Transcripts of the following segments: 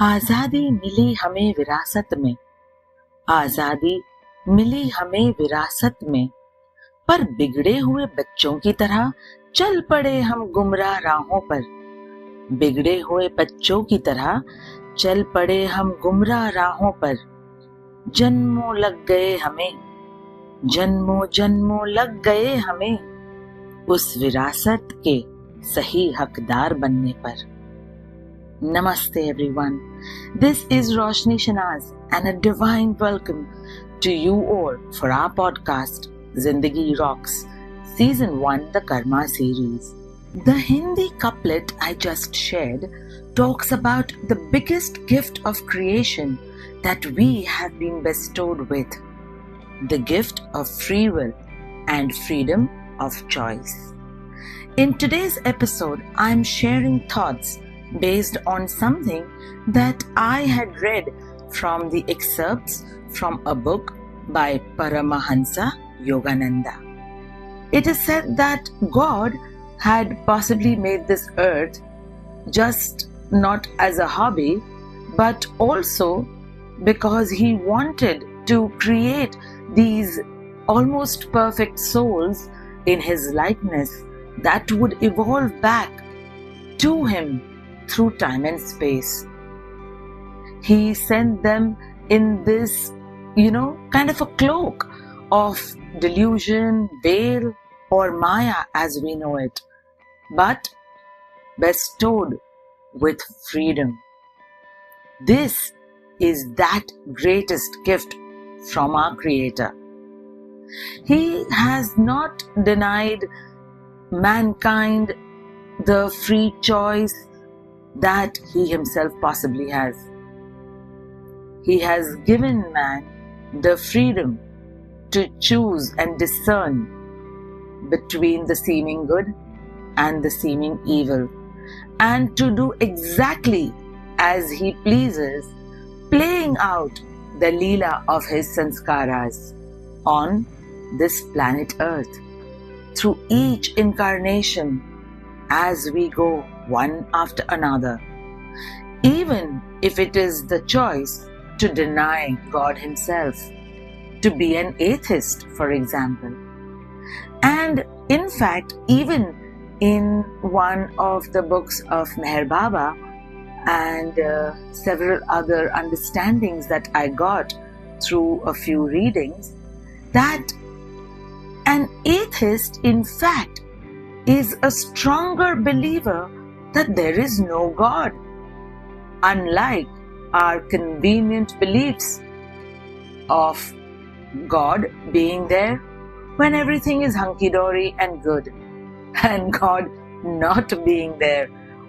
आजादी मिली हमें विरासत में, आजादी मिली हमें विरासत में, पर बिगड़े हुए बच्चों की तरह चल पड़े हम गुमराह राहों पर। बिगड़े हुए बच्चों की तरह चल पड़े हम गुमराह राहों पर। जन्मों लग गए हमें, जन्मों जन्मों लग गए हमें उस विरासत के सही हकदार बनने पर। Namaste everyone. This is Roshani Shenazz and a divine welcome to you all for our podcast ZINDAGI ROCKS Season 1 The Karma Series. The Hindi couplet I just shared talks about the biggest gift of creation that we have been bestowed with, the gift of free will and freedom of choice. In today's episode, I am sharing thoughts based on something that I had read from the excerpts from a book by Paramahansa Yogananda. It is said that God had possibly made this earth just not as a hobby, but also because He wanted to create these almost perfect souls in His likeness that would evolve back to Him through time and space. He sent them in this, kind of a cloak of delusion, veil, or Maya as we know it, but bestowed with freedom. This is that greatest gift from our Creator. He has not denied mankind the free choice that He Himself possibly has. He has given man the freedom to choose and discern between the seeming good and the seeming evil, and to do exactly as He pleases, playing out the Leela of His Sanskaras on this planet Earth through each incarnation as we go one after another, even if it is the choice to deny God Himself, to be an atheist, for example. And in fact, even in one of the books of Meher Baba and several other understandings that I got through a few readings, that an atheist, in fact, is a stronger believer that there is no God, unlike our convenient beliefs of God being there when everything is hunky-dory and good, and God not being there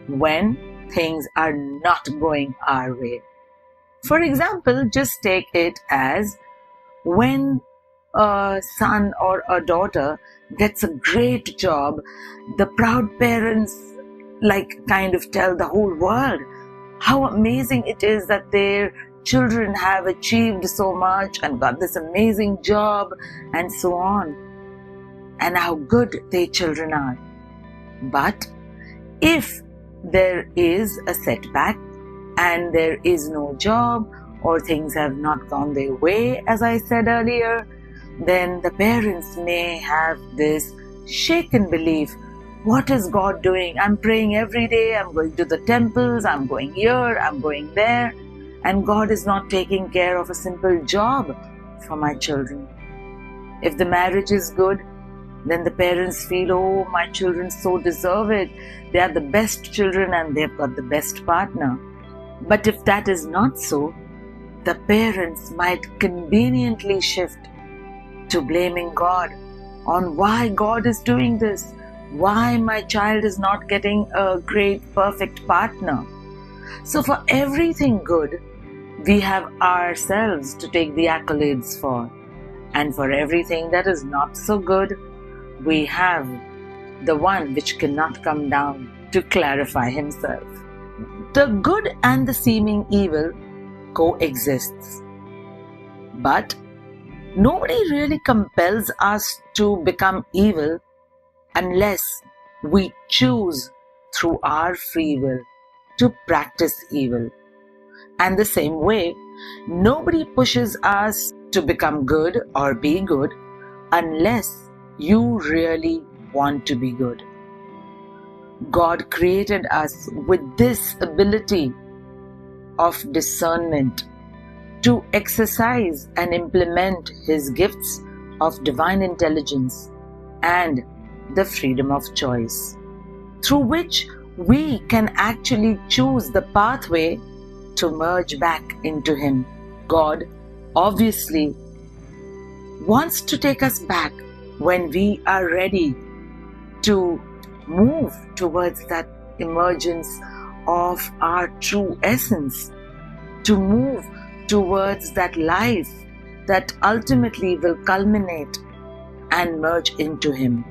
when things are not going our way. For example, just take it as when a son or a daughter gets a great job, the proud parents kind of tell the whole world how amazing it is that their children have achieved so much and got this amazing job and so on, and how good their children are. But if there is a setback and there is no job, or things have not gone their way, as I said earlier, then the parents may have this shaken belief. What is God doing? I'm praying every day, I'm going to the temples, I'm going here, I'm going there, and God is not taking care of a simple job for my children. If the marriage is good, then the parents feel, oh, my children so deserve it. They are the best children and they've got the best partner. But if that is not so, the parents might conveniently shift to blaming God on why God is doing this, why my child is not getting a great, perfect partner. So for everything good, we have ourselves to take the accolades for. And for everything that is not so good, we have the one which cannot come down to clarify Himself. The good and the seeming evil coexists. But nobody really compels us to become evil unless we choose through our free will to practice evil. And the same way, nobody pushes us to become good or be good unless you really want to be good. God created us with this ability of discernment to exercise and implement His gifts of divine intelligence and the freedom of choice, through which we can actually choose the pathway to merge back into Him. God obviously wants to take us back when we are ready to move towards that emergence of our true essence, to move towards that life that ultimately will culminate and merge into Him.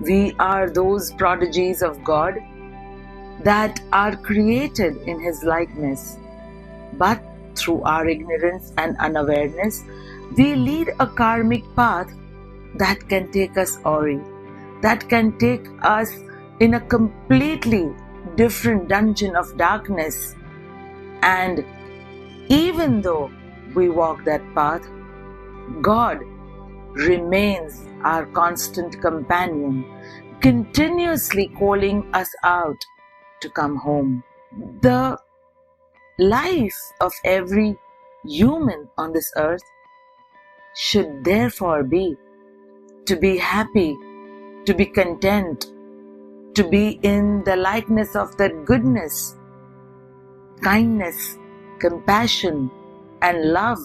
We are those prodigies of God that are created in His likeness, but through our ignorance and unawareness, we lead a karmic path that can take us awry, that can take us in a completely different dungeon of darkness. And even though we walk that path, God remains our constant companion, continuously calling us out to come home. The life of every human on this earth should therefore be to be happy, to be content, to be in the likeness of that goodness, kindness, compassion, and love,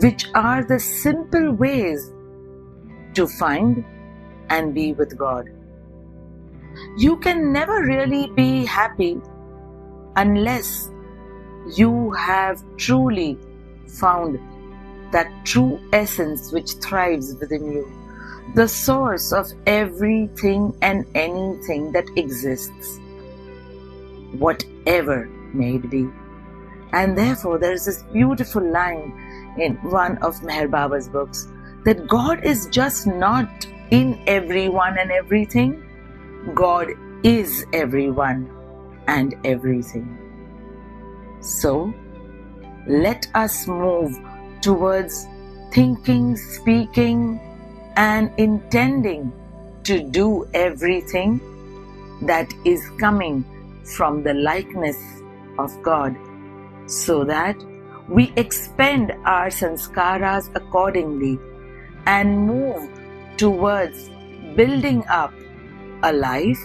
which are the simple ways to find and be with God. You can never really be happy unless you have truly found that true essence which thrives within you, the source of everything and anything that exists, whatever may it be. And therefore there is this beautiful line in one of Meher Baba's books, that God is just not in everyone and everything. God is everyone and everything. So let us move towards thinking, speaking, and intending to do everything that is coming from the likeness of God, so that we expend our sanskaras accordingly and move towards building up a life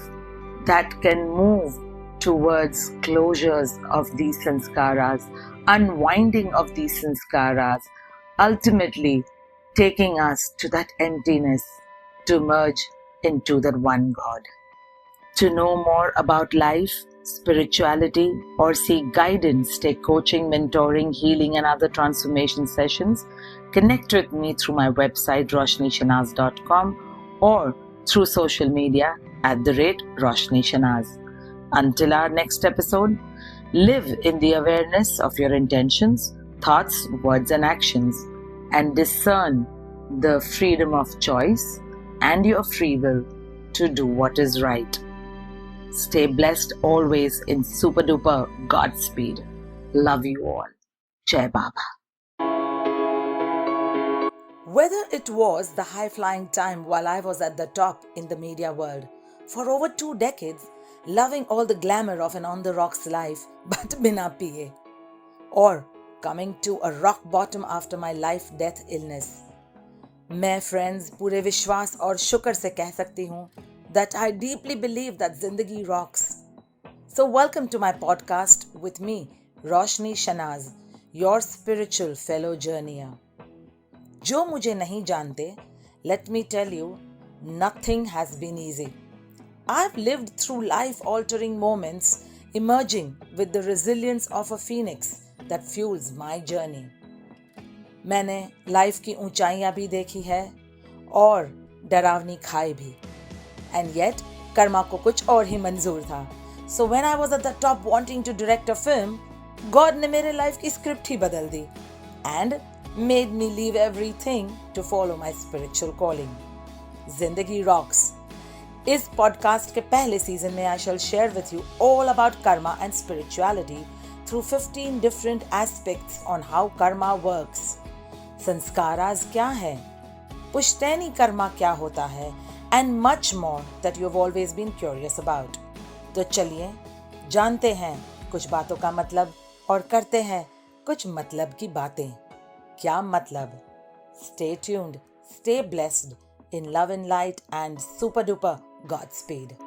that can move towards closures of these sanskaras, unwinding of these sanskaras, ultimately taking us to that emptiness to merge into that one God. To know more about life, spirituality, or seek guidance, take coaching, mentoring, healing, and other transformation sessions, connect with me through my website roshanishenazz.com or through social media @Roshani Shenazz. Until our next episode, live in the awareness of your intentions, thoughts, words, and actions, and discern the freedom of choice and your free will to do what is right. Stay blessed always in super duper Godspeed. Love you all. Jai Baba. Whether it was the high-flying time while I was at the top in the media world, for over 2 decades, loving all the glamour of an on-the-rocks life but bina piye, or coming to a rock bottom after my life-death illness, मैं friends पूरे विश्वास और शुक्र से कह सकती हूँ that I deeply believe that Zindagi rocks. So welcome to my podcast with me, Roshani Shenazz, your spiritual fellow journeyer. जो मुझे नहीं जानते, let me tell you, nothing has been easy. I've lived through life-altering moments, emerging with the resilience of a phoenix that fuels my journey. मैंने life की ऊंचाइयां भी देखी है और डरावनी खाई भी. And yet, कर्मा को कुछ और ही मंजूर था. So when I was at the top wanting to direct a film, God ने मेरे लाइफ की स्क्रिप्ट ही बदल दी and made me leave everything to follow my spiritual calling. Zindagi rocks. इस पॉडकास्ट के पहले सीजन में I shall share with you all about karma and spirituality, through 15 different aspects on how karma works. Sanskaras क्या है, पुश्तैनी कर्मा क्या होता है, and much more that you've always been curious about. तो चलिए जानते हैं कुछ बातों का मतलब और करते हैं कुछ मतलब की बातें. क्या मतलब? Stay tuned, stay blessed in love and light and super duper Godspeed.